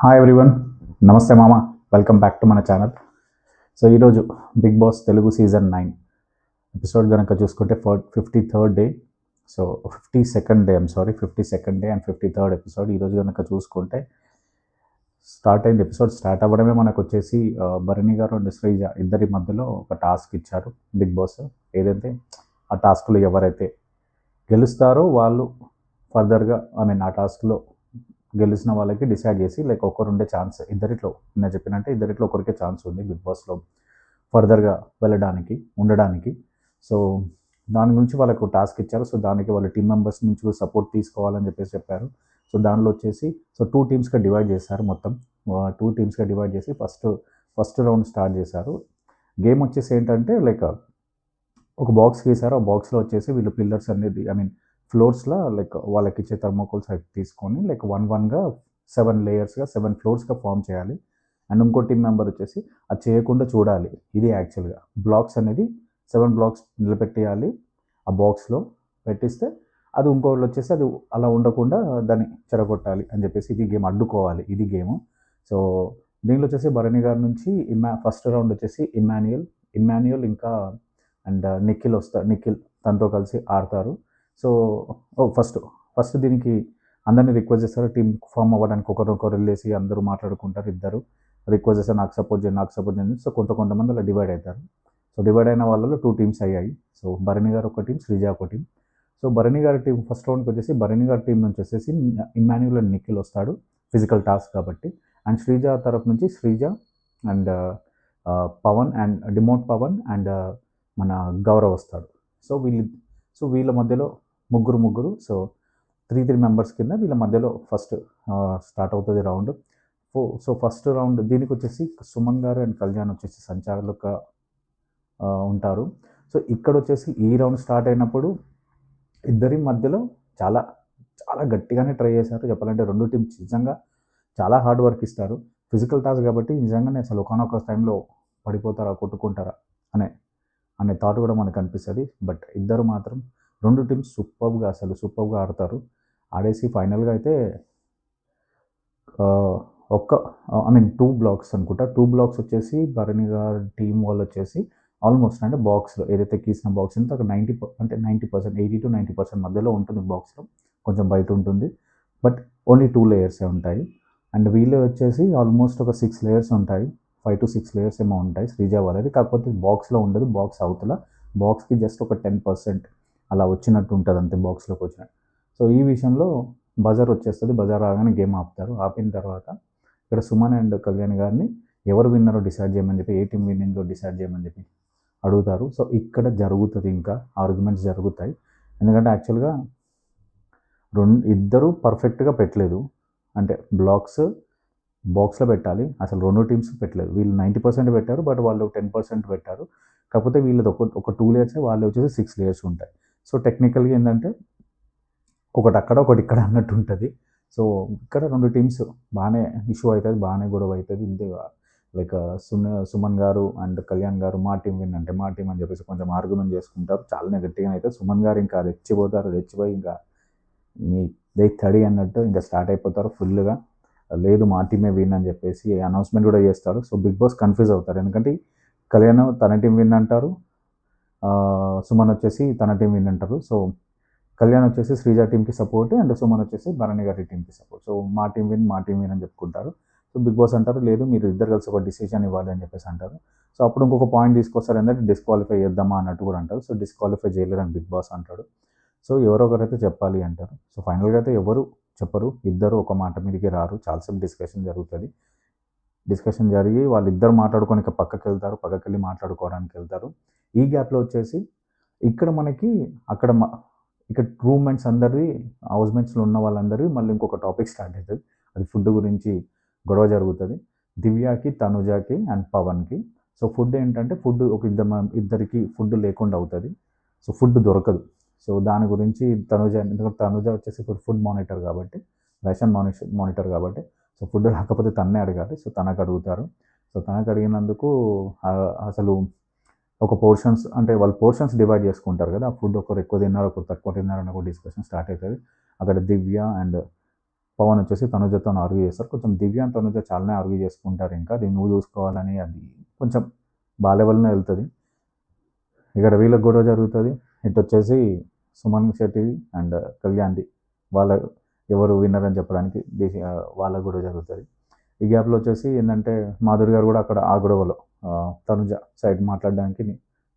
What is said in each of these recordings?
Hi everyone, నమస్తే మామ. Welcome back to మన ఛానల్. సో ఈరోజు big boss Telugu season 9 episode కనుక చూసుకుంటే 53rd day. So 52nd day, 52nd day and 53rd episode ఈరోజు కనుక చూసుకుంటే స్టార్ట్ అయింది. ఎపిసోడ్ స్టార్ట్ అవ్వడమే మనకు వచ్చేసి భరణి గారు అండ్ శ్రీజ ఇద్దరి మధ్యలో ఒక టాస్క్ ఇచ్చారు బిగ్ బాస్. ఏదైతే ఆ టాస్క్లో ఎవరైతే గెలుస్తారో వాళ్ళు ఫర్దర్గా ఆ టాస్క్లో గెలిచిన వాళ్ళకి డిసైడ్ చేసి లైక్ ఒకరు ఉండే ఛాన్స్ ఇద్దరిట్లో, నేను చెప్పినట్టే ఇద్దరిట్లో ఒకరికే ఛాన్స్ ఉంది బిగ్ బాస్లో ఫర్దర్గా వెళ్ళడానికి ఉండడానికి. సో దాని గురించి వాళ్ళకు టాస్క్ ఇచ్చారు. సో దానికి వాళ్ళ టీం మెంబర్స్ నుంచి సపోర్ట్ తీసుకోవాలని చెప్పారు. సో దానిలో వచ్చేసి 2 టీమ్స్గా డివైడ్ చేశారు. మొత్తం 2 టీమ్స్గా డివైడ్ చేసి ఫస్ట్ రౌండ్ స్టార్ట్ చేశారు. గేమ్ వచ్చేసి ఏంటంటే లైక్ ఒక బాక్స్ గీశారు. ఆ బాక్స్లో వచ్చేసి వీళ్ళు పిల్లర్స్ అనేది ఫ్లోర్స్లో లైక్ వాళ్ళకి ఇచ్చే థర్మోకోల్స్ అవి తీసుకొని లైక్ 1-1గా 7 లేయర్స్గా 7 ఫ్లోర్స్గా ఫామ్ చేయాలి. అండ్ ఇంకో టీం మెంబర్ వచ్చేసి అది చేయకుండా చూడాలి. ఇది యాక్చువల్గా బ్లాక్స్ అనేది 7 బ్లాక్స్ నిలబెట్టేయాలి. ఆ బాక్స్లో పెట్టిస్తే అది ఇంకోళ్ళు వచ్చేసి అది అలా ఉండకుండా దాన్ని చెడగొట్టాలి అని చెప్పేసి ఇది గేమ్, అడ్డుకోవాలి ఇది గేమ్. సో దీనిలో వచ్చేసి భరణి గారి నుంచి ఫస్ట్ రౌండ్ వచ్చేసి ఇమ్మాన్యుయల్ ఇంకా అండ్ నిఖిల్ తనతో కలిసి ఆడతారు. సో ఫస్ట్ దీనికి అందరినీ రిక్వెస్ట్ చేస్తారు. టీం ఫామ్ అవ్వడానికి ఒకరొకరు వెళ్ళేసి అందరూ మాట్లాడుకుంటారు. ఇద్దరు రిక్వెస్ట్ చేస్తారు, నాకు సపోర్ట్ చేయండి. సో కొంతమంది అలా డివైడ్ అవుతారు. సో డివైడ్ అయిన వాళ్ళలో 2 టీమ్స్ అయ్యాయి. సో భరణి గారు ఒక టీం, శ్రీజ ఒక టీం. సో భరణి గారి టీం ఫస్ట్ రౌండ్కి వచ్చేసి భరణి గారి టీం నుంచి వచ్చేసి ఇమ్మాన్యుయల్ అండ్ నిఖిల్ వస్తాడు, ఫిజికల్ టాస్క్ కాబట్టి. అండ్ శ్రీజ తరఫు నుంచి Sreeja and Pavan and demote Pavan and మన గౌరవ్ వస్తాడు. సో వీళ్ళ మధ్యలో ముగ్గురు. సో 3 మెంబర్స్ కింద వీళ్ళ మధ్యలో ఫస్ట్ స్టార్ట్ అవుతుంది రౌండ్. సో ఫస్ట్ రౌండ్ దీనికి వచ్చేసి సుమన్ గారు అండ్ కళ్యాణ్ వచ్చేసి సంచాలకులుగా ఉంటారు. సో ఇక్కడ వచ్చేసి ఈ రౌండ్ స్టార్ట్ అయినప్పుడు ఇద్దరి మధ్యలో చాలా చాలా గట్టిగానే ట్రై చేశారు. చెప్పాలంటే 2 టీమ్స్ నిజంగా చాలా హార్డ్ వర్క్ ఇస్తారు. ఫిజికల్ టాస్క్ కాబట్టి నిజంగానే అసలు ఒకనొక టైంలో పడిపోతారా, కొట్టుకుంటారా అనే థాట్ కూడా మనకు అనిపిస్తుంది. బట్ ఇద్దరు మాత్రం 2 టీమ్స్ సూపర్గా ఆడతారు. ఆడేసి ఫైనల్గా అయితే 2 బ్లాక్స్ అనుకుంటా. 2 బ్లాక్స్ వచ్చేసి భరణి గారి టీం వాళ్ళు వచ్చేసి ఆల్మోస్ట్ అంటే బాక్స్లో ఏదైతే గీసిన బాక్స్ ఉందో ఒక 90%, 80-90% మధ్యలో ఉంటుంది బాక్స్లో, కొంచెం బయట ఉంటుంది. బట్ ఓన్లీ 2 లేయర్సే ఉంటాయి. అండ్ వీళ్ళు వచ్చేసి ఆల్మోస్ట్ ఒక 6 లేయర్స్ ఉంటాయి, 5 to 6 లేయర్స్ ఏమో ఉంటాయి శ్రీజ వాళ్ళది. కాకపోతే బాక్స్లో ఉండదు, బాక్స్ అవతల బాక్స్కి జస్ట్ ఒక 10% అలా వచ్చినట్టు ఉంటుంది అంతే, బాక్స్లోకి వచ్చినట్టు. సో ఈ విషయంలో బజర్ వచ్చేస్తుంది. బజర్ రాగానే గేమ్ ఆపుతారు. ఆపిన తర్వాత ఇక్కడ సుమన్ అండ్ కళ్యాణ్ గారిని ఎవరు విన్నరో డిసైడ్ చేయమని చెప్పి, ఏ టీం విన్నిందో డిసైడ్ చేయమని చెప్పి అడుగుతారు. సో ఇక్కడ జరుగుతుంది, ఇంకా ఆర్గ్యుమెంట్స్ జరుగుతాయి. ఎందుకంటే యాక్చువల్గా ఇద్దరు పర్ఫెక్ట్గా పెట్టలేదు. అంటే బాక్స్లో పెట్టాలి, అసలు 2 టీమ్స్ పెట్టలేదు. వీళ్ళు 90% పెట్టారు, బట్ వాళ్ళు 10% పెట్టారు. కాకపోతే వీళ్ళది ఒక 2 లేయర్స్, వాళ్ళు వచ్చేసి 6 లేయర్స్ ఉంటాయి. సో టెక్నికల్గా ఏంటంటే ఒకటి అక్కడ ఒకటి ఇక్కడ అన్నట్టు ఉంటుంది. సో ఇక్కడ 2 టీమ్స్ బాగానే ఇష్యూ అవుతుంది, బాగానే గొడవ అవుతుంది. లైక్ సుమన్ గారు అండ్ కళ్యాణ్ గారు మా టీం అని చెప్పేసి కొంచెం ఆర్గ్యుమెంట్ చేసుకుంటారు. చాలానే గట్టిగా అయితే సుమన్ గారు ఇంకా రెచ్చిపోయి ఇంకా మీ తడి అన్నట్టు ఇంకా స్టార్ట్ అయిపోతారు ఫుల్గా. లేదు మా టీమే విన్ అని చెప్పేసి అనౌన్స్మెంట్ కూడా చేస్తాడు. సో బిగ్ బాస్ కన్ఫ్యూజ్ అవుతారు, ఎందుకంటే కళ్యాణ్ తన టీం విన్ అంటారు, సుమన్ వచ్చేసి తన టీం విన్ అంటారు. సో కళ్యాణ్ వచ్చేసి శ్రీజ టీంకి సపోర్ట్ అండ్ సుమన్ వచ్చేసి భరణి గారి టీంకి సపోర్ట్. సో మా టీం విన్ అని చెప్పుకుంటారు. సో బిగ్ బాస్ అంటారు, లేదు మీరు ఇద్దరు కలిసి ఒక డిసిషన్ ఇవ్వాలి అని చెప్పేసి అంటారు. సో అప్పుడు ఇంకొక పాయింట్ తీసుకొస్తారు, ఏంటంటే డిస్క్వాలిఫై చేద్దామా అన్నట్టు కూడా అంటారు. సో డిస్క్వాలిఫై చేయలేరు అని బిగ్ బాస్ అంటాడు. సో ఎవరో ఒకరైతే చెప్పాలి అంటారు. సో ఫైనల్గా అయితే ఎవరు చెప్పరు, ఇద్దరు ఒక మాట మీదకి రారు. చాలాసేపు డిస్కషన్ జరిగి వాళ్ళిద్దరు మాట్లాడుకొని పక్కకి వెళ్ళి మాట్లాడుకోవడానికి వెళ్తారు. ఈ గ్యాప్లో వచ్చేసి ఇక్కడ మనకి ఇక్కడ రూమ్మేట్స్ అందరివి, హౌస్మేట్స్లో ఉన్న వాళ్ళందరివి మళ్ళీ ఇంకొక టాపిక్ స్టార్ట్ అవుతుంది. అది ఫుడ్ గురించి గొడవ జరుగుతుంది. దివ్యాకి, తనుజాకి అండ్ పవన్కి. సో ఫుడ్ ఏంటంటే ఒక ఇద్దరికి ఫుడ్ లేకుండా అవుతుంది. సో ఫుడ్ దొరకదు. సో దాని గురించి తనుజ వచ్చేసి ఇప్పుడు ఫుడ్ మానిటర్ కాబట్టి, రేషన్ మానిటర్ కాబట్టి, సో ఫుడ్ రాకపోతే తన్నే అడగాలి. సో తనకు అడుగుతారు. సో తనకు అడిగినందుకు అసలు ఒక పోర్షన్స్ అంటే వాళ్ళు పోర్షన్స్ డివైడ్ చేసుకుంటారు కదా, ఆ ఫుడ్ ఒకరు ఎక్కువ తిన్నారు ఒకరు తక్కువ తిన్నారు అని ఒక డిస్కషన్ స్టార్ట్ అవుతుంది. అక్కడ దివ్య అండ్ పవన్ వచ్చేసి తనుజతో ఆర్గ్యూ చేస్తారు. కొంచెం దివ్య అండ్ తనుజ చాలానే ఆర్గ్యూ చేసుకుంటారు. ఇంకా అది నువ్వు చూసుకోవాలని అది కొంచెం లెవెల్నే వెళ్తుంది. ఇక్కడ వీళ్ళకి గొడవ జరుగుతుంది. ఇటు వచ్చేసి సుమన్ శెట్టి అండ్ కళ్యాణ్ది వాళ్ళ ఎవరు విన్నర్ అని చెప్పడానికి వాళ్ళ గొడవ జరుగుతుంది. ఈ గ్యాప్లో వచ్చేసి ఏంటంటే మాధురి గారు కూడా అక్కడ ఆ గొడవలో తనుజ సైడ్ మాట్లాడడానికి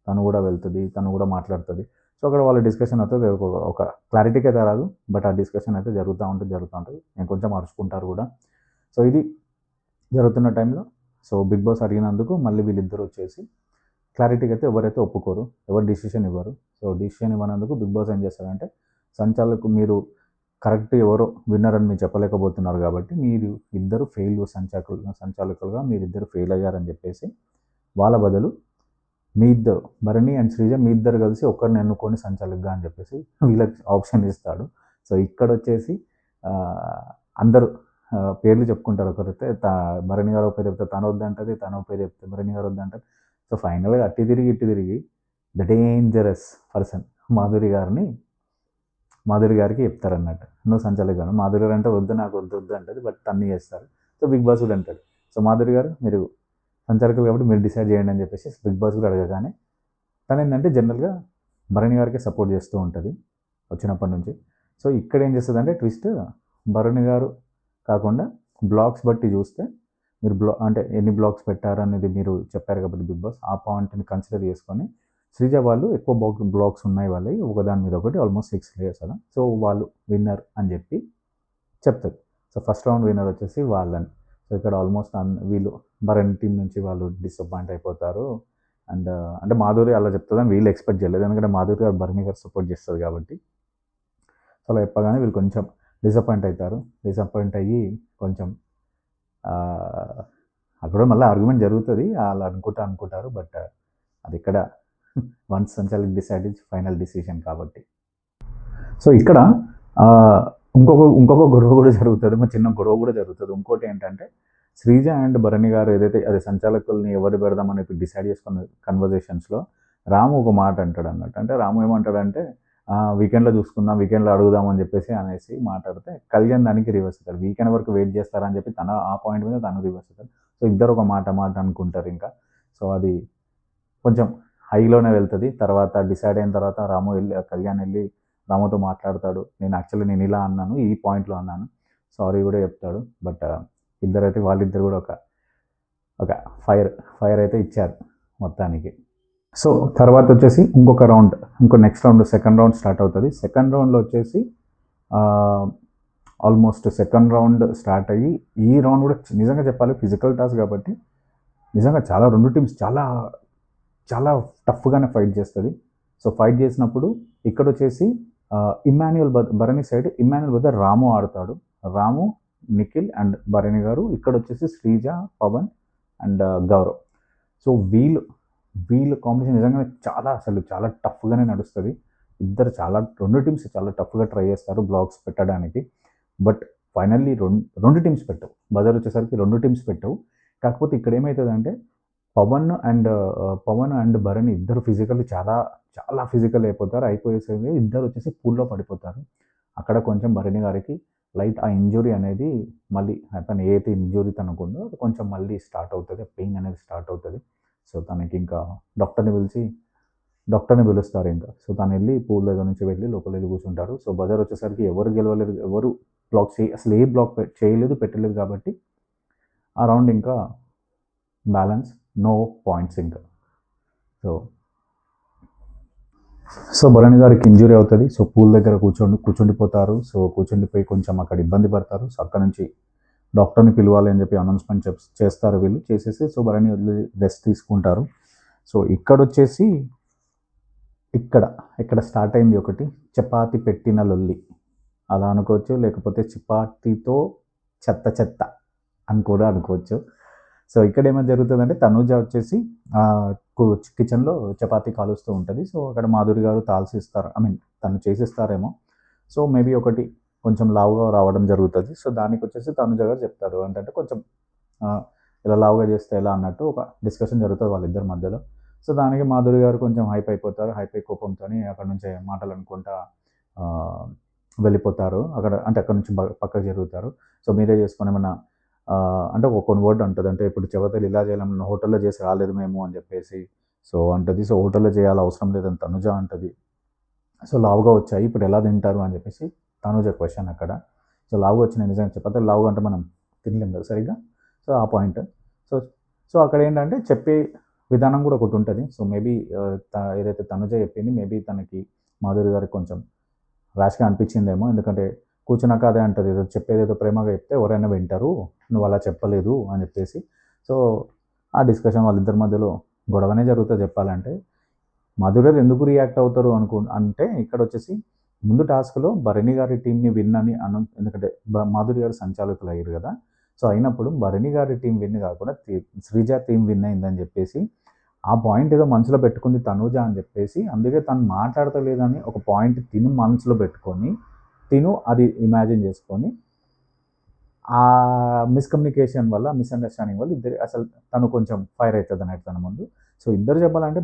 తను కూడా వెళ్తుంది, తను కూడా మాట్లాడుతుంది. సో అక్కడ వాళ్ళ డిస్కషన్ అయితే ఒక క్లారిటీకి అయితే రాదు, బట్ ఆ డిస్కషన్ అయితే జరుగుతూ ఉంటుంది. నేను కొంచెం అరుచుకుంటారు కూడా. సో ఇది జరుగుతున్న టైంలో సో బిగ్ బాస్ అడిగినందుకు మళ్ళీ వీళ్ళిద్దరు వచ్చేసి క్లారిటీకి అయితే ఎవరైతే ఒప్పుకోరు, ఎవరు డిసిషన్ ఇవ్వరు. సో డిసిషన్ ఇవ్వనందుకు బిగ్ బాస్ ఏం చేస్తారంటే సంచాలకు మీరు కరెక్ట్ ఎవరో విన్నర్ అని మీరు చెప్పలేకపోతున్నారు కాబట్టి మీరు ఇద్దరు సంచాలకులుగా మీరిద్దరు ఫెయిల్ అయ్యారని చెప్పేసి వాళ్ళ బదులు మీ ఇద్దరు భరణి అండ్ శ్రీజ మీ ఇద్దరు కలిసి ఒకరిని ఎన్నుకొని సంచాలకుగా అని చెప్పేసి వీళ్ళకి ఆప్షన్ ఇస్తాడు. సో ఇక్కడ వచ్చేసి అందరూ పేర్లు చెప్పుకుంటారు. ఒకరైతే భరణి గారు పేరు చెప్తే తను వద్దంటది, తన పేరు చెప్తే భరణి గారు వద్దంటారు. సో ఫైనల్గా ఇటు తిరిగి ద డేంజరస్ పర్సన్ మాధురి గారికి చెప్తారన్నట్టు, నువ్వు సంచాలకుగా. మాధురి గారు అంటే నాకు వద్దు అంటది, బట్ తన్ని చేస్తారు. సో బిగ్ బాస్ కూడా అంటాడు, సో మాధురి గారు మీరు సంచాలకులు కాబట్టి మీరు డిసైడ్ చేయండి అని చెప్పేసి బిగ్ బాస్ కూడా అడగగానే తను ఏంటంటే జనరల్గా భరణి గారికి సపోర్ట్ చేస్తూ ఉంటుంది వచ్చినప్పటి నుంచి. సో ఇక్కడ ఏం చేస్తుందంటే ట్విస్ట్, భరణి గారు కాకుండా బ్లాగ్స్ బట్టి చూస్తే మీరు అంటే ఎన్ని బ్లాగ్స్ పెట్టారు అనేది మీరు చెప్పారు కాబట్టి బిగ్ బాస్ ఆ పాయింట్ని కన్సిడర్ చేసుకొని శ్రీజ వాళ్ళు ఎక్కువ బ్లాగ్స్ ఉన్నాయి వాళ్ళవి ఒకదాని మీద ఒకటి ఆల్మోస్ట్ 6 layers అలా. సో వాళ్ళు విన్నర్ అని చెప్పి చెప్తుంది. సో ఫస్ట్ రౌండ్ విన్నర్ వచ్చేసి వాళ్ళని. సో ఇక్కడ ఆల్మోస్ట్ వీళ్ళు భరణి టీం నుంచి వాళ్ళు డిసప్పాయింట్ అయిపోతారు. అండ్ అంటే మాధురి అలా చెప్తుందని వీళ్ళు ఎక్స్పెక్ట్ చేయలేదు, ఎందుకంటే మాధురి గారు భరణి గారు సపోర్ట్ చేస్తుంది కాబట్టి. సో అలా చెప్పగానే వీళ్ళు కొంచెం డిసప్పాయింట్ అవుతారు. డిసప్పాయింట్ అయ్యి కొంచెం అక్కడ మళ్ళీ ఆర్గ్యుమెంట్ జరుగుతుంది, అలా అనుకుంటారు. బట్ అది ఇక్కడ వన్స్ సంచాలక్ డిసైడ్ ఫైనల్ డిసిషన్ కాబట్టి. సో ఇక్కడ ఇంకొక గొడవ కూడా జరుగుతుంది, మా చిన్న గొడవ కూడా జరుగుతుంది. ఇంకోటి ఏంటంటే శ్రీజ అండ్ భరణి గారు ఏదైతే అది సంచాలకుల్ని ఎవరు పెడదామని డిసైడ్ చేసుకున్న కన్వర్జేషన్స్లో రాము ఒక మాట అంటాడు అన్నట్టు. అంటే రాము ఏమంటాడంటే వీకెండ్లో చూసుకుందాం, వీకెండ్లో అడుగుదామని చెప్పేసి అనేసి మాట్లాడితే కళ్యాణ్ దానికి రివర్స్ అవుతారు. వీకెండ్ వరకు వెయిట్ చేస్తారని చెప్పి తన ఆ పాయింట్ మీద తను రివర్స్ అవుతారు. సో ఇద్దరు ఒక మాట అనుకుంటారు ఇంకా. సో అది కొంచెం హైలోనే వెళ్తుంది. తర్వాత డిసైడ్ అయిన తర్వాత కళ్యాణ్ వెళ్ళి రాముతో మాట్లాడతాడు. నేను ఇలా అన్నాను, ఈ పాయింట్లో అన్నాను, సారీ కూడా చెప్తాడు. బట్ వాళ్ళిద్దరు కూడా ఒక ఫైర్ అయితే ఇచ్చారు మొత్తానికి. సో తర్వాత వచ్చేసి next round second round start అవుతుంది. సెకండ్ రౌండ్లో వచ్చేసి ఆల్మోస్ట్ సెకండ్ రౌండ్ స్టార్ట్ అయ్యి ఈ రౌండ్ కూడా నిజంగా చెప్పాలి ఫిజికల్ టాస్క్ కాబట్టి నిజంగా రెండు టీమ్స్ చాలా టఫ్గానే ఫైట్ చేస్తుంది. సో ఫైట్ చేసినప్పుడు ఇక్కడ వచ్చేసి భరణి సైడ్ ఇమ్మాన్యుయల్ బదులు రాము ఆడతాడు. రాము, నిఖిల్ అండ్ భరణి గారు. ఇక్కడ వచ్చేసి శ్రీజ, పవన్ అండ్ గౌరవ్. సో వీళ్ళు కాంపిటీషన్ నిజంగానే చాలా టఫ్గానే నడుస్తుంది. రెండు టీమ్స్ చాలా టఫ్గా ట్రై చేస్తారు బ్లాగ్స్ పెట్టడానికి. బట్ ఫైనల్లీ రెండు టీమ్స్ పెట్టవు, బజార్ వచ్చేసరికి రెండు టీమ్స్ పెట్టవు. కాకపోతే ఇక్కడ ఏమవుతుందంటే పవన్ అండ్ భరణి ఇద్దరు ఫిజికల్ చాలా ఫిజికల్ అయిపోయేసరికి ఇద్దరు వచ్చేసి పూల్లో పడిపోతారు. అక్కడ కొంచెం భరణి గారికి లైట్ ఆ ఇంజురీ అనేది మళ్ళీ తను ఏదైతే ఇంజురీ తనకుందో అది కొంచెం మళ్ళీ స్టార్ట్ అవుతుంది, పెయిన్ అనేది స్టార్ట్ అవుతుంది. సో తనకి ఇంకా డాక్టర్ని పిలుస్తారు ఇంకా. సో తను వెళ్ళి పూల్ దగ్గర నుంచి వెళ్ళి లోపల వెళ్ళి కూర్చుంటారు. సో బజార్ వచ్చేసరికి ఎవరు గెలవలేదు, ఎవరు అసలు ఏ బ్లాక్ చేయలేదు, పెట్టలేదు కాబట్టి ఆ రౌండ్ ఇంకా బ్యాలెన్స్, నో పాయింట్స్ ఇంకా. సో భరణి గారికి ఇంజురీ అవుతుంది. సో పూల్ దగ్గర కూర్చుండిపోతారు. సో కూర్చుండిపోయి కొంచెం అక్కడ ఇబ్బంది పడతారు. సో అక్కడ నుంచి డాక్టర్ని పిలవాలి అని చెప్పి అనౌన్స్మెంట్ చేస్తారు వీళ్ళు. చేసేసి సో భరణి రెస్ట్ తీసుకుంటారు. సో ఇక్కడ స్టార్ట్ అయింది ఒకటి చపాతి పెట్టిన లొల్లి అలా అనుకోవచ్చు, లేకపోతే చపాతీతో చెత్త అని కూడా అనుకోవచ్చు. సో ఇక్కడ ఏమైనా జరుగుతుందంటే తనూజ వచ్చేసి కిచెన్లో చపాతీ కాలుస్తూ ఉంటుంది. సో అక్కడ మాధురి గారు తను చేసిస్తారేమో. సో మేబీ ఒకటి కొంచెం లావుగా రావడం జరుగుతుంది. సో దానికి వచ్చేసి తనూజ గారు చెప్తారు అంటే కొంచెం ఇలా లావుగా చేస్తే ఎలా అన్నట్టు ఒక డిస్కషన్ జరుగుతుంది వాళ్ళిద్దరి మధ్యలో. సో దానికి మాధురి గారు కొంచెం హైప్ అయిపోతారు. హైప్ అయి కోపంతో అక్కడ నుంచి మాటలు అనుకుంటా వెళ్ళిపోతారు. అక్కడ నుంచి పక్కకు జరుగుతారు. సో, మీరే చేసుకొని ఏమన్నా అంటే కొన్ని వర్డ్ అంటది. అంటే ఇప్పుడు చెవతలు ఇలా చేయాలన్న హోటల్‌లో చేసి రాలేదు మేము అని చెప్పేసి సో అంటది. సో, హోటల్‌లో చేయాలి అవసరం లేదని తనుజ అంటది. సో, లావుగా వచ్చాయి. ఇప్పుడు ఎలా తింటారు అని చెప్పేసి తనుజ క్వెషన్ అక్కడ. సో, లావుగా వచ్చినాయి నిజంగా చపాతీలు లావుగా అంటే మనం తినలేం కదా సరిగ్గా. సో, ఆ పాయింట్. సో, సో అక్కడేంటంటే చెప్పే విధానం కూడా ఒకటుంటది. సో, మేబీ ఏదైతే తనుజ చెప్పింది మేబీ తనకి మాధురి గారికి కొంచెం ర్యాష్‌గా అనిపించిందేమో. ఎందుకంటే కూర్చున్నాక అదే అంటది. ఏదో చెప్పేదేదో ప్రేమగా చెప్తే ఎవరైనా వింటారు. నువ్వు అలా చెప్పలేదు అని చెప్పేసి. సో, ఆ డిస్కషన్ వాళ్ళిద్దరి మధ్యలో గొడవనే జరుగుతది చెప్పాలంటే. మాధురి గారు ఎందుకు రియాక్ట్ అవుతారు అంటే ఇక్కడొచ్చేసి ముందు టాస్క్‌లో భరణి గారి టీమ్‌ని విన్ అని ఎందుకంటే మాధురి గారు సంచాలకులు అయ్యారు కదా! సో, అయినప్పుడు భరణి గారి టీమ్ విన్ కాకుండా శ్రీజ టీమ్ విన్ అయిందని చెప్పేసి ఆ పాయింట్ ఏదో మనసులో పెట్టుకుంది తనూజ అని చెప్పేసి అందుకే తను మాట్లాడతలేదని ఒక పాయింట్ తిను మనసులో పెట్టుకొని అది ఇమాజిన్ చేసుకొని ఆ మిస్‌కమ్యూనికేషన్ వల్ల, మిస్‌అండర్‌స్టాండింగ్ వల్ల ఇద్దరు అసలు తను కొంచెం ఫైర్ అయితది అన్నట్టు తన ముందు. సో, ఇద్దరు చెప్పాలంటే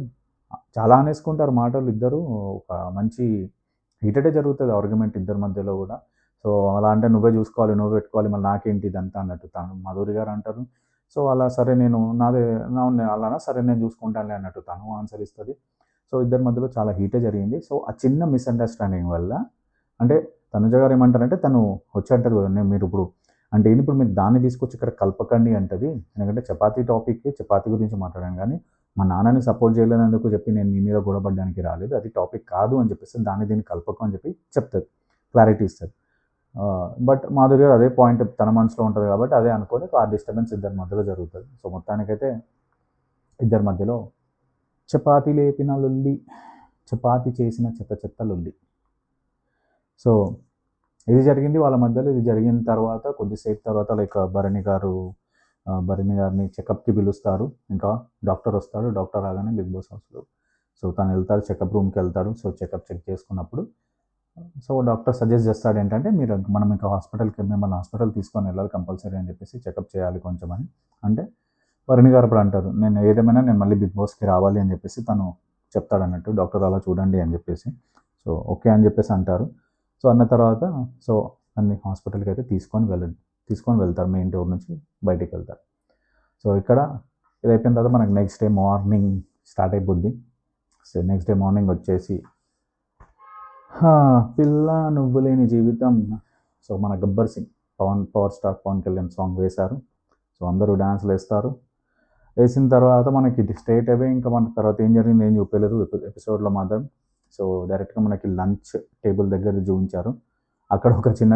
చాలా అనేసుకుంటారు మాటలు ఇద్దరు. ఒక మంచి హీటెడే జరుగుతది ఆర్గ్యుమెంట్ ఇద్దరి మధ్యలో గూడా. సో, అలా అంటే నువ్వే చూసుకోవాలి, నువ్వే పెట్టుకోవాలి మళ్ళీ నాకేంటి ఇదంతా అన్నట్టు తను మాధురి గారు అంటారు. సో, అలా సరే నేను అలానా సరే నేను చూసుకుంటానులే అన్నట్టు తను ఆన్సర్ ఇస్తది. సో, ఇద్దరి మధ్యలో చాలా హీటే జరిగింది. సో, ఆ చిన్న మిస్‌అండర్‌స్టాండింగ్ వల్ల అంటే తనుజ గారు ఏమంటారంటే తను వచ్చి అంటది కదా! మీరిప్పుడు అంటే ఏంది ఇప్పుడు మీరు దాన్ని తీసుకొచ్చి ఇక్కడ కలపకండి అంటది. ఎందుకంటే చపాతీ గురించి మాట్లాడాను గానీ, మా నాన్నని సపోర్ట్ చేయలేనందుకు చెప్పి నేను మీ మీద గొడవ పడడానికి రాలేదు. అది టాపిక్ కాదు అని చెప్పేసి దాన్ని దీన్ని కలపకు అని చెప్పి చెప్తది. క్లారిటీ ఇస్తది. బట్ మాధురి గారు అదే పాయింట్ తన మనసులో ఉంటది కాబట్టి అదే అనుకోని ఆ డిస్టర్బెన్స్ ఇద్దరి మధ్యలో జరుగుతది. సో, మొత్తానికైతే ఇద్దరి మధ్యలో చపాతీ లేపిన లొల్లి, చపాతీ చేసిన చెత్త చెత్త లొల్లి. సో, ఇది జరిగింది వాళ్ళ మధ్యలో. ఇది జరిగిన తర్వాత కొద్దిసేపు తర్వాత లైక్ భరణి గారిని చెకప్‌కి పిలుస్తారు. ఇంకా డాక్టర్ వస్తాడు. డాక్టర్ రాగానే బిగ్ బాస్ హౌస్‌లో సో, తను వెళ్తాడు చెకప్ రూమ్‌కెళ్తాడు. సో, చెక్ చేసుకున్నప్పుడు సో, డాక్టర్ సజెస్ట్ చేస్తాడు ఏంటంటే మనం ఇంకా మిమ్మల్ని హాస్పిటల్ తీసుకొని వెళ్ళాలి కంపల్సరీ అని చెప్పేసి చెకప్ చేయాలి కొంచెం అని. అంటే భరణి గారు అప్పుడు అంటారు. నేను మళ్ళీ బిగ్ బాస్‌కి రావాలి అని చెప్పేసి తను చెప్తాడన్నట్టు. డాక్టర్ అలా చూడండి అని చెప్పేసి. సో, ఓకే అని చెప్పేసి అంటారు. సో, అన్న తర్వాత సో, నన్ను హాస్పిటల్‌కి అయితే తీసుకొని వెళ్తారు. మెయిన్ డోర్ నుంచి బయటికెళ్తారు. సో, ఇక్కడ ఇది అయిపోయిన తర్వాత మనకు నెక్స్ట్ డే మార్నింగ్ స్టార్ట్ అయిపోద్ది. సో, నెక్స్ట్ డే మార్నింగ్ వచ్చేసి పిల్ల నువ్వు లేని జీవితం సో, మన 'Gabbar Singh' power star Pawan Kalyan song వేశారు. సో, అందరూ డాన్స్‌లేస్తారు. వేసిన తర్వాత మనకి స్ట్రెయిట్ అవే ఇంకా మన తర్వాత ఏం జరిగింది ఏం చూపియలేదు ఎపిసోడ్‌లో మాత్రం. సో, డైరెక్ట్‌గా మనకి లంచ్ టేబుల్ దగ్గర చూయించారు. అక్కడ ఒక చిన్న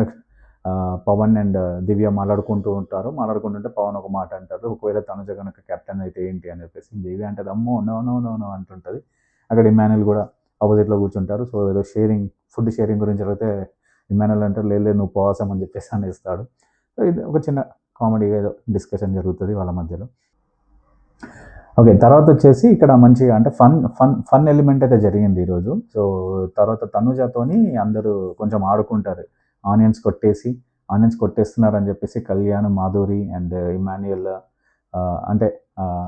పవన్ అండ్ దివ్య మాట్లాడుకుంటూ ఉంటారు. మాట్లాడుకుంటుంటే పవన్ ఒక మాట అంటారు. ఒకవేళ తనుజ గనుక కెప్టెన్ అయితే ఏంటి అని చెప్పేసి దివ్య అంటది అమ్మో! నో, నో, నో, నో అంటుంటది. అక్కడ ఇమ్మాన్యుల్ కూడా ఆపోజిట్‌లో కూర్చుంటారు. సో, ఏదో ఫుడ్ షేరింగ్ గురించి అడిగితే ఇమ్మాన్యుల్ అంటారు లేదు లేదు నువ్వు ఉపవాసం అని చెప్పేసి అనేస్తాడు. సో, ఇది ఒక చిన్న కామెడీగా ఏదో డిస్కషన్ జరుగుతది వాళ్ళ మధ్యలో. ఓకే. తర్వాతొచ్చేసి ఇక్కడ మంచిగా అంటే ఫన్ ఎలిమెంట్ అయితే జరిగింది ఈరోజు. సో, తర్వాత తనుజతోని అందరూ కొంచెం ఆడుకుంటారు. ఆనియన్స్ కొట్టేస్తున్నారని చెప్పేసి కళ్యాణ్, మాధురి అండ్ ఇమ్మాన్యుయల్ అంటే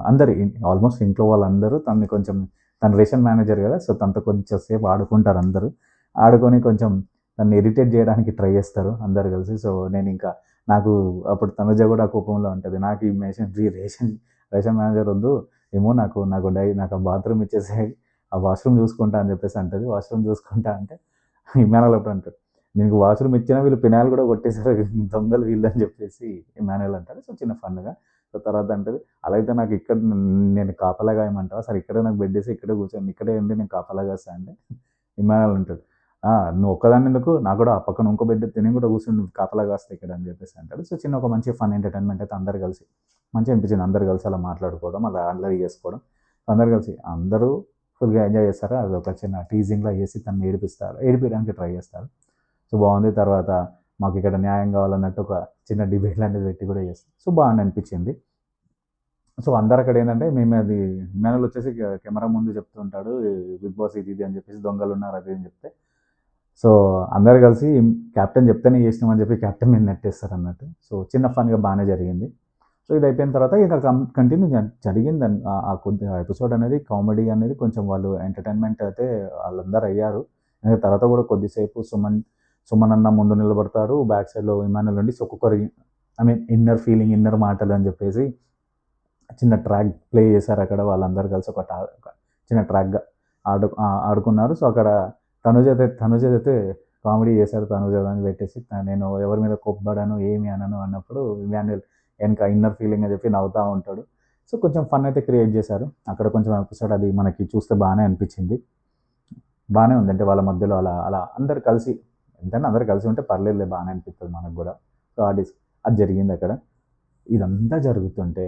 అందరు ఆల్మోస్ట్ ఇంట్లో వాళ్ళందరూ తను రేషన్ మేనేజర్ కదా! సో, తనతో కొంచెం సేపు ఆడుకుంటారు అందరూ. ఆడుకొని కొంచెం తనని ఇరిటేట్ చేయడానికి ట్రై చేస్తారు అందరూ కలిసి. సో, నాకు అప్పుడు తనుజ కూడా కోపంలో ఉంటది. నాకు ఈ రేషన్ మేనేజర్ వద్దు. ఏమో నాకు బాత్రూమ్ ఇచ్చేసేయి. ఆ వాష్‌రూమ్ చూసుకుంటా అని చెప్పేసి అంటది. వాష్‌రూమ్ చూసుకుంటా అంటే ఇమ్మాన్యుయల్ అప్పుడు అంటాడు. నీకు వాష్‌రూమ్ ఇచ్చినా వీళ్ళు ఫినాయిల్ కూడా కొట్టేసారు దొంగలు వీళ్ళు అని చెప్పేసి ఇమ్మాన్యుయల్ అంటాడు. సో, చిన్న ఫన్‌గా. సో, తర్వాత అంటది అలా అయితే నాకు ఇక్కడ నేను కాపలా కాయమంటావా? సరే ఇక్కడే నాకు బెడ్ ఏసి ఇక్కడే కూర్చోండి. ఇక్కడే ఉండి నేను కాపలా కాస్తా అంటే ఇమ్మాన్యుయల్ అంటాడు. నువ్వు ఒక్కదాన్ని ఎందుకు? నాకు కూడా ఆ పక్కన ఇంకో బెడ్ నేను కూడా కూర్చొని కాపలా కాస్తా ఇక్కడ అని చెప్పేసి అంటాడు. సో, చిన్న ఒక మంచి ఫన్ ఎంటర్‌టైన్‌మెంట్ అయితే అందరూ కలిసి మంచిగా అనిపించింది. అందరూ కలిసి అలా మాట్లాడుకోవడం, అలా అల్లరి చేసుకోవడం. అందరూ కలిసి అందరూ ఫుల్‌గా ఎంజాయ్ చేస్తారు. అదొక చిన్న టీజింగ్‌లా చేసి తనని ఏడిపియడానికి ట్రై చేస్తారు. సో, బాగుంది. తర్వాత మాకు ఇక్కడ న్యాయం కావాలన్నట్టు ఒక చిన్న డిబేట్ లాంటిది పెట్టి కూడా చేస్తారు. సో, బాగానే అనిపించింది. సో, అందరూ అక్కడ ఏంటంటే ఇమ్మాన్యుయల్ వచ్చేసి కెమెరా ముందు చెప్తుంటాడు. బిగ్ బాస్ ఇది అని చెప్పేసి దొంగలున్నారు అది అని చెప్తే సో, అందరూ కలిసి కెప్టెన్ చెప్తేనే చేసినాం అని చెప్పి కెప్టెన్ మీద నెట్టేస్తారన్నట్టు. సో, చిన్న ఫన్‌గా బాగానే జరిగింది. సో, ఇది అయిపోయిన తర్వాత ఇక కంటిన్యూ జరిగింది కొద్దిగా ఎపిసోడ్ అనేది కామెడీ అనేది కొంచెం వాళ్ళు ఎంటర్‌టైన్‌మెంట్ అయితే వాళ్ళందరూ అయ్యారు. తర్వాత కూడా కొద్దిసేపు సుమన్ ముందు నిలబడతారు, బ్యాక్ సైడ్లో ఇమానుయల్ ఉండి. సో ఒక్కొక్కరి ఇన్నర్ ఫీలింగ్, ఇన్నర్ మాటలు అని చెప్పేసి చిన్న ట్రాక్ ప్లే చేశారు అక్కడ. వాళ్ళందరూ కలిసి ఒక చిన్న ట్రాక్గా ఆడుకున్నారు. సో అక్కడ తనుజ అయితే కామెడీ చేశారు. తనుజ అని పెట్టేసి నేను ఎవరి మీద కోప్పడాను ఏమి అనను అన్నప్పుడు ఇమాన్యుయల్ వెనక ఇన్నర్ ఫీలింగ్ అని చెప్పి నవ్వుతూ ఉంటాడు. సో కొంచెం ఫన్ అయితే క్రియేట్ చేశారు అక్కడ. కొంచెం ఎపిసోడ్ అది మనకి చూస్తే బాగానే అనిపించింది. బాగానే ఉంది. అంటే వాళ్ళ మధ్యలో అలా అలా అందరు కలిసి, ఎంతైనా అందరు కలిసి ఉంటే పర్లేదులే, బాగానే అనిపిస్తుంది మనకు కూడా. సో అది జరిగింది అక్కడ. ఇదంతా జరుగుతుంటే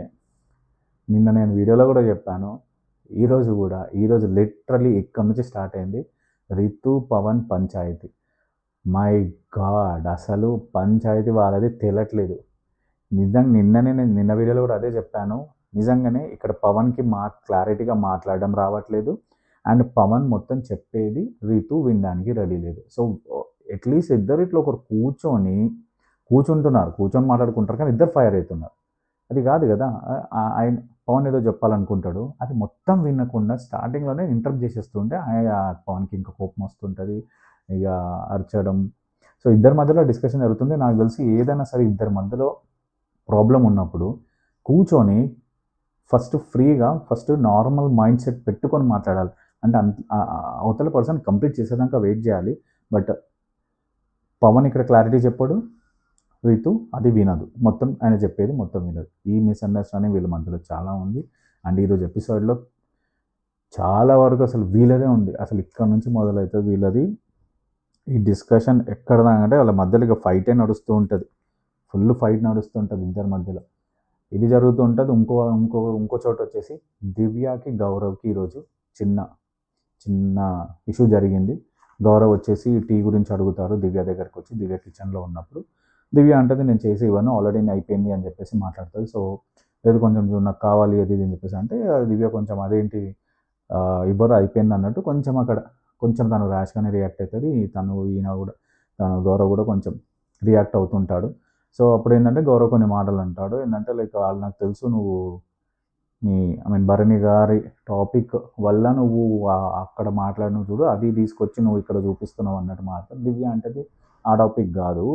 నిన్న నేను వీడియోలో కూడా చెప్పాను, ఈరోజు లిటరలీ ఇక్కడ నుంచి స్టార్ట్ అయింది రితు పవన్ పంచాయతీ. మై గాడ్, అసలు పంచాయతీ వాళ్ళది తేలట్లేదు. నేను నిన్న వీడియోలో కూడా అదే చెప్పాను. నిజంగానే ఇక్కడ పవన్కి క్లారిటీగా మాట్లాడడం రావట్లేదు. అండ్ పవన్ మొత్తం చెప్పేది రితు వినడానికి రెడీ లేదు. సో అట్లీస్ట్ ఇద్దరు ఇట్లా ఒకరు కూర్చొని మాట్లాడుకుంటారు, కానీ ఇద్దరు ఫైర్ అవుతున్నారు. అది కాదు కదా. ఆయన పవన్ ఏదో చెప్పాలనుకుంటాడు, అది మొత్తం వినకుండా స్టార్టింగ్లోనే ఇంటరప్ట్ చేసేస్తుంటే పవన్కి ఇంకా కోపం వస్తుంటుంది, ఇక అరచడం. సో ఇద్దరి మధ్యలో డిస్కషన్ జరుగుతుంది. నాకు తెలిసి ఏదైనా సరే ఇద్దరి మధ్యలో ప్రాబ్లం ఉన్నప్పుడు కూర్చొని ఫస్ట్ నార్మల్ మైండ్ సెట్ పెట్టుకొని మాట్లాడాలి. అంటే అవతల పర్సన్ కంప్లీట్ చేసేదాకా వెయిట్ చేయాలి. బట్ పవన్ ఇక్కడ క్లారిటీ చెప్పాడు, రితు అది వినదు, మొత్తం ఆయన చెప్పేది మొత్తం వినదు. ఈ మిస్అండర్స్టాండింగ్ వీళ్ళ మధ్యలో చాలా ఉంది. అండ్ ఈరోజు ఎపిసోడ్లో చాలా వరకు అసలు వీళ్ళదే ఉంది. అసలు ఇక్కడ నుంచి మొదలవుతుంది వీళ్ళది ఈ డిస్కషన్. ఎక్కడ దాకంటే వాళ్ళ మధ్యలో ఇక ఫైటే నడుస్తూ ఉంటుంది, ఫుల్ ఫైట్ నడుస్తూ ఉంటుంది ఇద్దరి మధ్యలో. ఇది జరుగుతూ ఉంటుంది. ఇంకో చోట వచ్చేసి దివ్యకి గౌరవ్కి ఈరోజు చిన్న ఇష్యూ జరిగింది. గౌరవ్ వచ్చేసి టీ గురించి అడుగుతారు దివ్య దగ్గరికి వచ్చి. దివ్య కిచెన్లో ఉన్నప్పుడు దివ్య అంటది నేను చేసి ఇవ్వను, ఆల్రెడీ అయిపోయింది అని చెప్పేసి మాట్లాడుతుంది. సో లేదు కొంచెం నాకు కావాలి అది అని చెప్పేసి అంటే దివ్య కొంచెం అదేంటి ఇవ్వరు అయిపోయింది అన్నట్టు కొంచెం తను ర్యాష్గానే రియాక్ట్ అవుతుంది. తను గౌరవ్ కూడా కొంచెం రియాక్ట్ అవుతుంటాడు. సో అప్పుడు ఏంటంటే గౌరవ్ కొన్ని మాటలు అంటాడు. ఏంటంటే లైక్ వాళ్ళు నాకు తెలుసు నువ్వు భరణి గారి టాపిక్ వల్ల నువ్వు అక్కడ మాట్లాడిన చూడు, అది తీసుకొచ్చి నువ్వు ఇక్కడ చూపిస్తున్నావు అన్నట్టు మాట్లాడు. దివ్య అంటే ఆ టాపిక్ కాదు,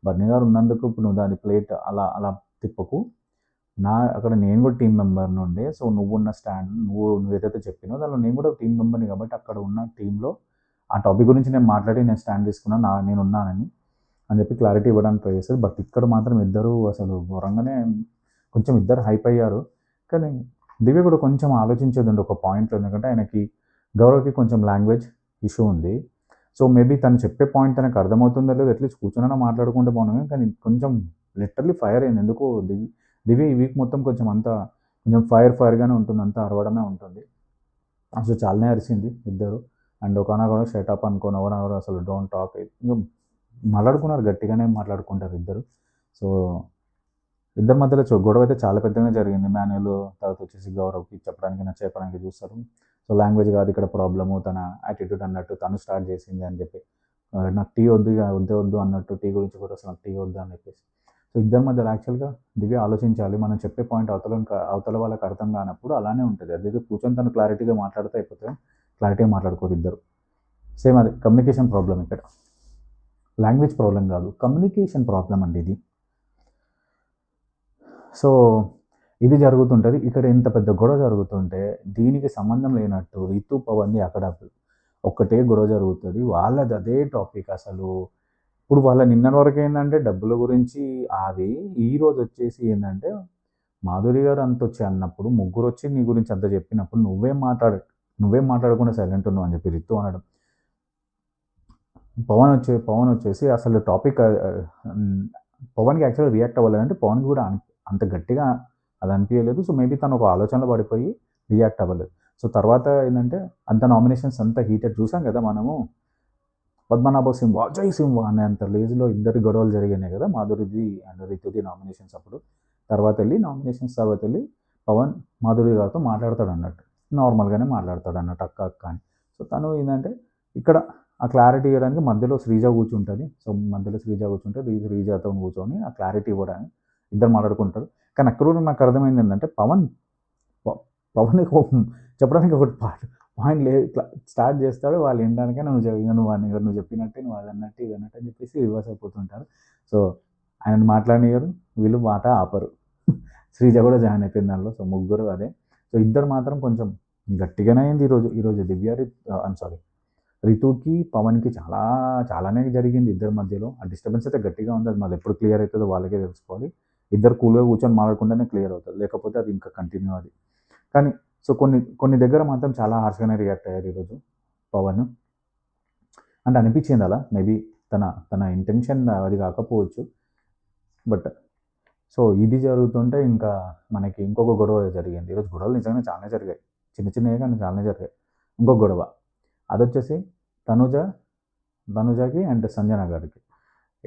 భరణి గారు ఉన్నందుకు ఇప్పుడు నువ్వు దాని ప్లేట్ అలా అలా తిప్పకు. అక్కడ నేను కూడా టీం మెంబర్ నుండే. సో నువ్వు ఏదైతే చెప్పినావు దానిలో నేను కూడా టీం మెంబర్ని, కాబట్టి అక్కడ ఉన్న టీంలో ఆ టాపిక్ గురించి నేను మాట్లాడి నేను స్టాండ్ తీసుకున్నాను, నేను ఉన్నానని చెప్పి క్లారిటీ ఇవ్వడానికి ట్రై చేస్తుంది. బట్ ఇక్కడ మాత్రం ఇద్దరు అసలు ఘోరంగానే కొంచెం ఇద్దరు హైప్ అయ్యారు. కానీ దివ్య కూడా కొంచెం ఆలోచించేది ఉండే ఒక పాయింట్లో, ఎందుకంటే ఆయనకి గౌరవ్కి కొంచెం లాంగ్వేజ్ ఇష్యూ ఉంది. సో మేబీ తను చెప్పే పాయింట్ తనకు అర్థమవుతుందో లేదో అట్లీస్ట్ కూర్చొని మాట్లాడుకుంటే బాగున్నాను. కానీ కొంచెం లిటరల్లీ ఫైర్ అయింది ఎందుకు. దివ్య ఈ వీక్ మొత్తం కొంచెం ఫైర్గానే ఉంటుంది, అంతా అరవడమే ఉంటుంది. సో చాలానే అరిసింది ఇద్దరు. అండ్ ఒకనొక షటప్ అనుకోని ఎవరు అసలు డోంట్ టాక్, ఇంకా మాట్లాడుకున్నారు, గట్టిగానే మాట్లాడుకుంటారు ఇద్దరు. సో ఇద్దరి మధ్యలో గొడవ అయితే చాలా పెద్దగా జరిగింది. మాన్యువల్ తర్వాత వచ్చేసి గౌరవ్కి చెప్పడానికి చూస్తారు. సో లాంగ్వేజ్ కాదు ఇక్కడ ప్రాబ్లము, తన యాటిట్యూడ్ అన్నట్టు తను స్టార్ట్ చేసింది అని చెప్పి, నాకు టీ వద్దు అన్నట్టు, టీ గురించి కూడా అసలు నాకు టీ వద్దు అని చెప్పేసి. సో ఇద్దరి మధ్యలో యాక్చువల్గా దివ్య ఆలోచించాలి, మనం చెప్పే పాయింట్ అవతల వాళ్ళకి అర్థం కానప్పుడు అలానే ఉంటుంది. అదేదో కూర్చొని తను క్లారిటీగా మాట్లాడితే అయిపోతే, క్లారిటీగా మాట్లాడుకోరు ఇద్దరు. సేమ్ అది కమ్యూనికేషన్ ప్రాబ్లం ఇక్కడ, లాంగ్వేజ్ ప్రాబ్లం కాదు, కమ్యూనికేషన్ ప్రాబ్లం అండి ఇది. సో ఇది జరుగుతుంటుంది ఇక్కడ. ఇంత పెద్ద గొడవ జరుగుతుంటే దీనికి సంబంధం లేనట్టు రితు పవన్ది అక్కడ ఒక్కటే గొడవ జరుగుతుంది, వాళ్ళది అదే టాపిక్. అసలు ఇప్పుడు వాళ్ళ నిన్న వరకు ఏంటంటే డబ్బుల గురించి అది, ఈరోజు వచ్చేసి ఏంటంటే మాధురి గారు అంత వచ్చి అన్నప్పుడు, ముగ్గురు వచ్చి నీ గురించి అంత చెప్పినప్పుడు నువ్వేం మాట్లాడకుండా సైలెంట్ ఉన్నావు అని చెప్పి రితు అనడం. పవన్ వచ్చేసి అసలు టాపిక్ పవన్కి యాక్చువల్గా రియాక్ట్ అవ్వలేదంటే పవన్కి కూడా అంత గట్టిగా అది అనిపించలేదు. సో మేబీ తను ఒక ఆలోచనలో పడిపోయి రియాక్ట్ అవ్వలేదు. సో తర్వాత ఏంటంటే అంత నామినేషన్స్ అంతా హీటెడ్ చూసాం కదా మనము. పద్మనాభ సింహ జై సింహ అనేంత లేజ్లో ఇద్దరి గొడవలు జరిగినాయి కదా, మాధురిది అండ్ రితుది నామినేషన్స్ అప్పుడు. తర్వాత వెళ్ళి పవన్ మాధురి గారితో మాట్లాడతాడు అన్నట్టు, నార్మల్గానే మాట్లాడతాడు అన్నట్టు అక్క అని. సో తను ఏంటంటే ఇక్కడ ఆ క్లారిటీ ఇవ్వడానికి మధ్యలో శ్రీజ కూర్చుంటుంది. సో మధ్యలో శ్రీజతో కూర్చొని ఆ క్లారిటీ ఇవ్వడానికి ఇద్దరు మాట్లాడుకుంటారు. కానీ అక్కడ కూడా నాకు అర్థమైంది ఏంటంటే పవన్ చెప్పడానికి ఒకటి పాయింట్ లేదు ఇట్లా స్టార్ట్ చేస్తాడు, వాళ్ళు వినడానికే నువ్వు చెప్పినట్టే నువ్వు అది అన్నట్టు ఇది అన్నట్టు అని చెప్పేసి రివర్స్ అయిపోతుంటారు. సో ఆయన మాట్లాడినారు, వీళ్ళు మాట ఆపరు. శ్రీజ కూడా జాయిన్ అయిపోయింది దానిలో. సో ముగ్గురు అదే. సో ఇద్దరు మాత్రం కొంచెం గట్టిగానే అయింది ఈరోజు సారీ రితుకి పవన్కి చాలానే జరిగింది ఇద్దరి మధ్యలో. ఆ డిస్టర్బెన్స్ అయితే గట్టిగా ఉంది. అది మళ్ళీ ఎప్పుడు క్లియర్ అవుతుందో వాళ్ళకే తెలుసుకోవాలి. ఇద్దరు కూల్గా కూర్చొని మాట్లాడుకుంటేనే క్లియర్ అవుతుంది, లేకపోతే అది ఇంకా కంటిన్యూ అది. కానీ సో కొన్ని దగ్గర మాత్రం చాలా హార్ష్గానే రియాక్ట్ అయ్యారు ఈరోజు పవన్. అంటే అనిపించింది అలా, మేబీ తన ఇంటెన్షన్ అది కాకపోవచ్చు. బట్ సో ఇది జరుగుతుంటే ఇంకా మనకి ఇంకొక గొడవ జరిగింది ఈరోజు. గొడవలు నిజంగానే చాలా జరిగాయి, చిన్నవే కానీ చాలానే జరిగాయి. ఇంకొక గొడవ అదొచ్చేసి తనుజకి అండ్ సంజన గారికి.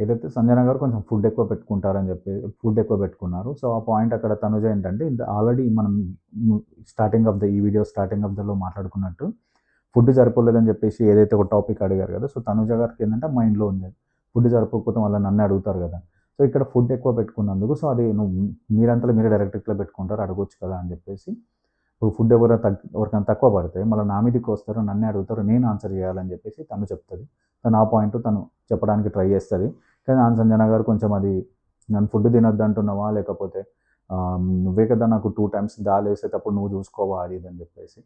ఏదైతే సంజన గారు కొంచెం ఫుడ్ ఎక్కువ పెట్టుకున్నారు. సో ఆ పాయింట్ అక్కడ తనుజ ఏంటంటే ఆల్రెడీ మనం ఈ వీడియో స్టార్టింగ్ ఆఫ్ దలో మాట్లాడుకున్నట్టు ఫుడ్ సరిపోలేదని చెప్పేసి ఏదైతే ఒక టాపిక్ అడిగారు కదా. సో తనుజ గారికి ఏంటంటే మైండ్లో ఉంది, ఫుడ్ సరిపోకపోతే వాళ్ళని నన్ను అడుగుతారు కదా. సో ఇక్కడ ఫుడ్ ఎక్కువ పెట్టుకున్నందుకు సో అది మీరే డైరెక్ట్ ఇట్లా పెట్టుకుంటారు, అడగొచ్చు కదా అని చెప్పేసి. ఫుడ్ ఎవరికైనా తక్కువ పడితే మళ్ళీ నా మీదకి వస్తారు, నన్నే అడుగుతారు, నేను ఆన్సర్ చేయాలని చెప్పేసి తను చెప్తుంది. తను ఆ పాయింట్ తను చెప్పడానికి ట్రై చేస్తుంది. కానీ సంజన గారు కొంచెం అది నన్ను ఫుడ్ తినొద్దు అంటున్నావా, లేకపోతే నువ్వే కదా నాకు 2 times దాల్ వేసేటప్పుడు నువ్వు చూసుకోవా అది ఇది అని చెప్పేసి.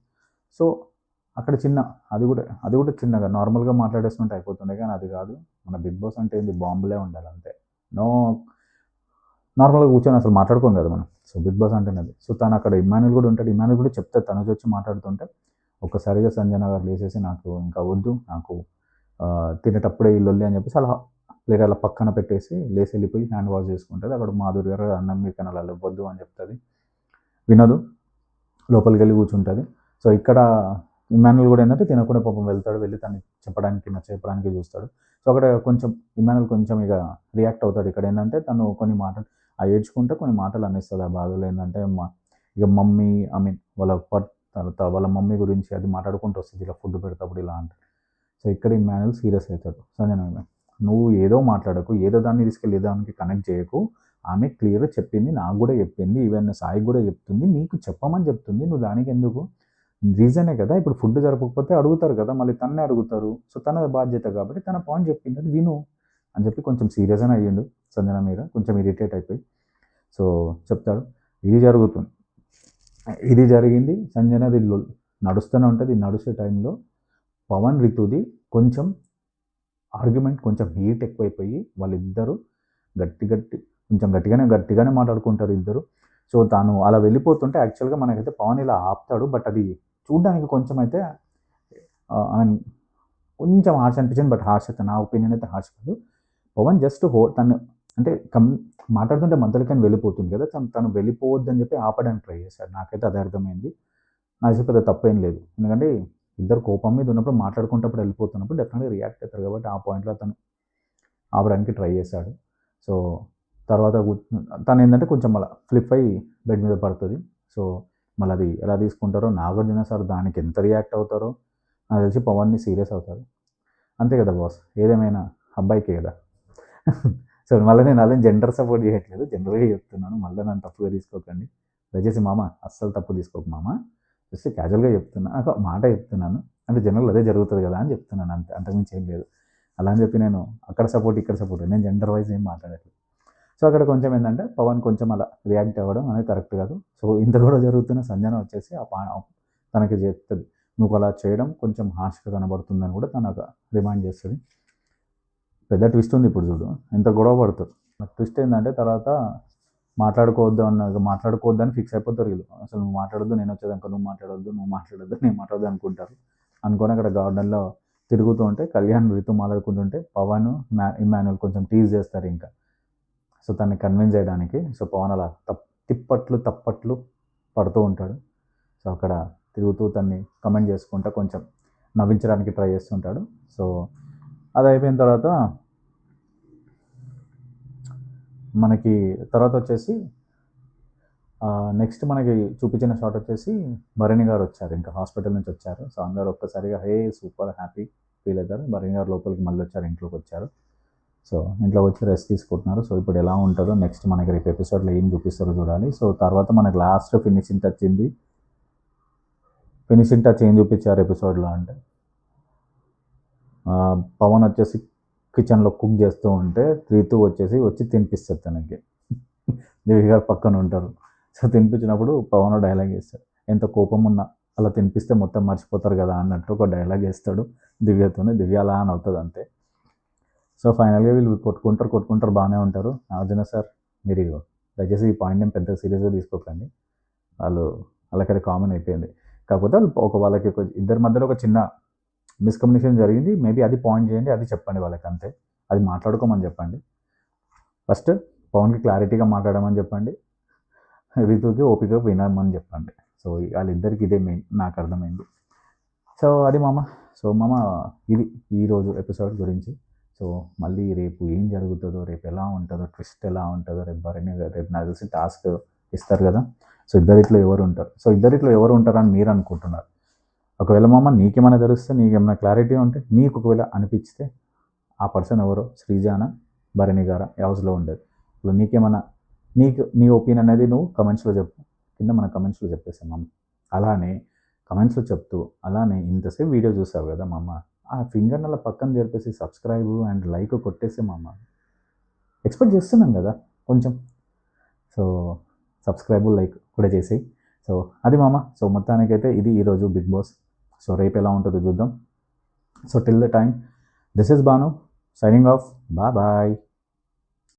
సో అక్కడ అది కూడా చిన్నగా నార్మల్గా మాట్లాడేస్తుంటే అయిపోతుండే, కానీ అది కాదు. మన బిగ్ బాస్ అంటే ఏంది, బాంబులే ఉండాలి అంతే. నార్మల్గా కూర్చొని అసలు మాట్లాడుకోం కదా మనం. సో బిగ్ బాస్ అంటేనే అది. సో తను అక్కడ ఇమాన్యుల్ కూడా ఉంటాడు, ఇమాన్యుల్ కూడా చెప్తే తను వచ్చి మాట్లాడుతుంటే ఒక్కసారిగా సంజన గారు లేచేసి నాకు ఇంకా వద్దు, నాకు తినేటప్పుడే ఈ లొల్లి అని చెప్పేసి అలా ప్లేట్ అలా పక్కన పెట్టేసి లేచి వెళ్ళిపోయి హ్యాండ్ వాష్ చేసుకుంటుంది. అక్కడ మాధురి గారు అన్నం మీరు అలా వద్దు అని చెప్తుంది, వినదు, లోపలికి వెళ్ళి కూర్చుంటుంది. సో ఇక్కడ ఇమాన్యుల్ కూడా ఏంటంటే తినకుండా పాపం వెళ్తాడు, వెళ్ళి తను చెప్పడానికి చూస్తాడు. సో అక్కడ కొంచెం ఇమాన్యుల్ కొంచెం ఇక రియాక్ట్ అవుతాడు. ఇక్కడ ఏంటంటే తను కొన్ని మాటలు ఏడ్చుకుంటే కొన్ని మాటలు అనేస్తుంది. ఆ బాధలో ఏంటంటే ఇక మమ్మీ వాళ్ళ మమ్మీ గురించి అది మాట్లాడుకుంటూ వస్తుంది, ఇలా ఫుడ్ పెడతాప్పుడు ఇలా అంటారు. సో ఇక్కడ ఇమాన్యుల్ సీరియస్ అవుతాడు. సంజన నువ్వు ఏదో మాట్లాడకు, ఏదో దాన్ని తీసుకెళ్ళి దానికి కనెక్ట్ చేయకు. ఆమె క్లియర్గా చెప్పింది, నాకు కూడా చెప్పింది, ఈవెన్ సాయి కూడా చెప్తుంది, నీకు చెప్పమని చెప్తుంది, నువ్వు దానికి ఎందుకు? రీజనే కదా, ఇప్పుడు ఫుడ్ జరగకపోతే అడుగుతారు కదా, మళ్ళీ తన్నే అడుగుతారు. సో తన బాధ్యత కాబట్టి తన పాయింట్ చెప్పింది, అది విను అని చెప్పి కొంచెం సీరియస్గానే అయ్యిండు సంజన మీద, కొంచెం ఇరిటేట్ అయిపోయి. సో చెప్తాడు ఇది జరిగింది సంజనది నడుస్తూనే ఉంటుంది. నడుసే టైంలో పవన్ రితుది కొంచెం ఆర్గ్యుమెంట్ కొంచెం హీట్ ఎక్కువైపోయి వాళ్ళిద్దరూ గట్టిగానే మాట్లాడుకుంటారు ఇద్దరు. సో తాను అలా వెళ్ళిపోతుంటే యాక్చువల్గా మనకైతే పవన్ ఇలా ఆపుతాడు, బట్ అది చూడడానికి కొంచెం అయితే కొంచెం హార్ష్ అనిపించింది. బట్ హార్ష్ అయితే నా ఒపీనియన్ అయితే హార్ష్ కాదు. పవన్ జస్ట్ తను అంటే మాట్లాడుతుంటే మధ్యలోకని వెళ్ళిపోతుంది కదా, తను వెళ్ళిపోవద్దని చెప్పి ఆపడానికి ట్రై చేశాడు. నాకైతే అదే అర్థమైంది. నాకు పెద్ద తప్పేం లేదు, ఎందుకంటే ఇద్దరు కోపం మీద ఉన్నప్పుడు మాట్లాడుకుంటప్పుడు వెళ్ళిపోతున్నప్పుడు డెఫినెట్గా రియాక్ట్ అవుతారు కాబట్టి ఆ పాయింట్లో తను ఆపడానికి ట్రై చేశాడు. సో తర్వాత తను ఏంటంటే కొంచెం అలా ఫ్లిప్ అయ్యి బెడ్ మీద పడుతుంది. సో మళ్ళీ అది ఎలా తీసుకుంటారో, నాగార్జున సార్ దానికి ఎంత రియాక్ట్ అవుతారో నాకు తెలిసి పవన్ని సీరియస్ అవుతారు. అంతే కదా బాస్, ఏదేమైనా అబ్బాయికే కదా. సో మళ్ళీ నేను అదే జెండర్ సపోర్ట్ చేయట్లేదు, జనరల్గా చెప్తున్నాను, మళ్ళీ నన్ను తప్పుగా తీసుకోకండి దయచేసి మామ, అస్సలు తప్పు తీసుకోక మామ, జస్ట్ క్యాజువల్గా చెప్తున్నాను, ఒక మాట చెప్తున్నాను, అంటే జనరల్ అదే జరుగుతుంది కదా అని చెప్తున్నాను, అంతకుమించి ఏం లేదు. అలా అని చెప్పి నేను ఇక్కడ సపోర్ట్ నేను జెండర్ వైజ్ ఏం మాట్లాడట్లేదు. సో అక్కడ కొంచెం ఏంటంటే పవన్ కొంచెం అలా రియాక్ట్ అవ్వడం అనేది కరెక్ట్ కాదు. సో ఇంత కూడా జరుగుతున్న సంజన వచ్చేసి తనకి చెప్తుంది, నువ్వు అలా చేయడం కొంచెం హార్ష్గా కనబడుతుందని కూడా తనకు రిమైండ్ చేస్తుంది. పెద్ద ట్విస్ట్ ఉంది ఇప్పుడు చూడు, ఎంత గొడవ పడుతుంది. ట్విస్ట్ ఏంటంటే తర్వాత మాట్లాడుకోవద్దని ఫిక్స్ అయిపోతారు వీళ్ళు. అసలు నువ్వు మాట్లాడొద్దు, నేను వచ్చేదాకా నువ్వు మాట్లాడొద్దు, నేను మాట్లాడొద్దు అనుకుంటారు. అనుకొని అక్కడ గార్డెన్లో తిరుగుతూ ఉంటే కళ్యాణ్ రితు మాట్లాడుకుంటుంటే పవన్ ఇమాన్యుల్ కొంచెం టీజ్ చేస్తారు ఇంకా. సో తనని కన్విన్స్ చేయడానికి సో పవన్ అలా తప్పట్లు పడుతూ ఉంటాడు. సో అక్కడ తిరుగుతూ తన్ని కమెంట్ చేసుకుంటూ కొంచెం నవ్వించడానికి ట్రై చేస్తుంటాడు. సో అది అయిపోయిన తర్వాత మనకి వచ్చేసి నెక్స్ట్ మనకి చూపించిన షాట్ వచ్చేసి భరణి గారు వచ్చారు, ఇంకా హాస్పిటల్ నుంచి వచ్చారు. సో అందరూ ఒక్కసారిగా సూపర్ హ్యాపీ ఫీల్ అవుతారు. భరణి గారు లోపలికి మళ్ళీ వచ్చారు, ఇంట్లోకి వచ్చారు. సో ఇంట్లో వచ్చి రెస్ట్ తీసుకుంటున్నారు. సో ఇప్పుడు ఎలా ఉంటుందో నెక్స్ట్ మనకి రేపు ఎపిసోడ్లో ఏం చూపిస్తారో చూడాలి. సో తర్వాత మనకి లాస్ట్ ఫినిషింగ్ వచ్చింది ఫినిషింగ్ టచ్ ఏం చూపించారు ఎపిసోడ్లో అంటే పవన్ వచ్చేసి కిచెన్లో కుక్ చేస్తూ ఉంటే రీతు వచ్చి తినిపిస్తారు తనకి. దేవి గారు పక్కన ఉంటారు. సో తినిపించినప్పుడు పవన్ డైలాగ్ వేస్తాడు, ఎంత కోపం ఉన్నా అలా తినిపిస్తే మొత్తం మర్చిపోతారు కదా అన్నట్టు ఒక డైలాగ్ వేస్తాడు దివ్యతోనే. దివ్య అలా అని అవుతుంది అంతే. సో ఫైనల్గా వీళ్ళు కొట్టుకుంటారు బాగానే ఉంటారు. నాగార్జున సార్ మీరు దయచేసి ఈ పాయింట్ నేను పెద్ద సీరియస్గా తీసుకోకండి, వాళ్ళకది కామన్ అయిపోయింది. కాకపోతే వాళ్ళకి ఇద్దరి మధ్యలో ఒక చిన్న మిస్కమ్యూనికేషన్ జరిగింది. మేబీ అది పాయింట్ చేయండి, అది చెప్పండి వాళ్ళకి అంతే. అది మాట్లాడుకోమని చెప్పండి. ఫస్ట్ పవన్కి క్లారిటీగా మాట్లాడమని చెప్పండి, రితుకి ఓపిక వినమని చెప్పండి. సో వాళ్ళిద్దరికి ఇదే మెయిన్, నాకు అర్థమైంది. సో అది మామ. సో మామ ఇది ఈరోజు ఎపిసోడ్ గురించి. సో మళ్ళీ రేపు ఏం జరుగుతుందో, రేపు ఎలా ఉంటుందో, ట్విస్ట్ ఎలా ఉంటుందో, రేపు నాకు తెలిసి టాస్క్ ఇస్తారు కదా. సో ఇద్దరిట్లో ఎవరు ఉంటారని మీరు అనుకుంటున్నారు? ఒకవేళ మామ నీకేమైనా తెలిస్తే, నీకేమైనా క్లారిటీ ఉంటే, నీకు ఒకవేళ అనిపిస్తే ఆ పర్సన్ ఎవరో, శ్రీజానా భరణి గారా హౌస్లో ఉండేది, ఇప్పుడు నీకేమైనా నీ ఒపీనియన్ అనేది నువ్వు కమెంట్స్లో చెప్పు, కింద మన కమెంట్స్లో చెప్పేసాం మామ. అలానే కమెంట్స్లో చెప్తూ అలానే ఇంతసేపు వీడియో చూసావు కదా మామ, ఆ ఫింగర్ని అలా పక్కన జరిపేసి సబ్స్క్రైబ్ అండ్ లైక్ కొట్టేసే మామ. ఎక్స్పెక్ట్ చేస్తున్నాం కదా కొంచెం. సో సబ్స్క్రైబ్ లైక్ కూడా చేసి. సో అది మామ. సో మొత్తానికైతే ఇది ఈరోజు బిగ్ బాస్. సో రేపు ఎలా ఉంటుందో చూద్దాం. So till the time, this is Banu signing off. Bye.